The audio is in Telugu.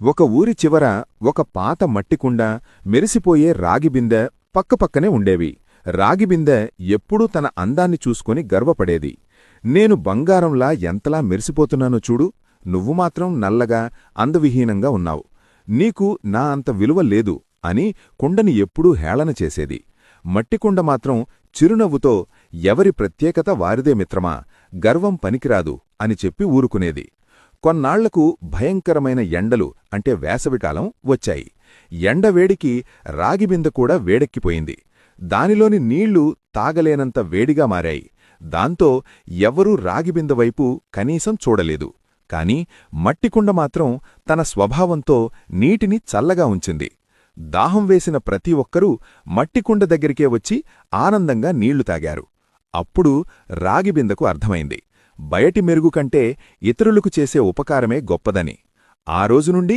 ఒక ఊరి చివర ఒక పాత మట్టికుండ, మెరిసిపోయే రాగిబిందె పక్కపక్కనే ఉండేవి. రాగిబిందె ఎప్పుడూ తన అందాన్ని చూసుకొని గర్వపడేది. నేను బంగారంలా ఎంతలా మెరిసిపోతున్నానో చూడు, నువ్వు మాత్రం నల్లగా అందవిహీనంగా ఉన్నావు. నీకు నా అంత విలువ లేదు అని కుండని ఎప్పుడూ హేళన చేసేది. మట్టికుండ మాత్రం చిరునవ్వుతో ఎవరి ప్రత్యేకత వారిదే మిత్రమా, గర్వం పనికిరాదు అని చెప్పి ఊరుకునేది. కొన్నాళ్లకు భయంకరమైన ఎండలు అంటే వేసవికాలం వచ్చాయి. ఎండవేడికి రాగిబిందె కూడా వేడెక్కిపోయింది. దానిలోని నీళ్లు తాగలేనంత వేడిగా మారాయి. దాంతో ఎవ్వరూ రాగిబిందెవైపు కనీసం చూడలేదు. కాని మట్టికుండ మాత్రం తన స్వభావంతో నీటిని చల్లగా ఉంచింది. దాహం వేసిన ప్రతి ఒక్కరూ మట్టికుండ దగ్గరికే వచ్చి ఆనందంగా నీళ్లు తాగారు. అప్పుడు రాగిబిందెకు అర్థమైంది, బయటి మెరుగు కంటే ఇతరులకు చేసే ఉపకారమే గొప్పదని. ఆ రోజునుండి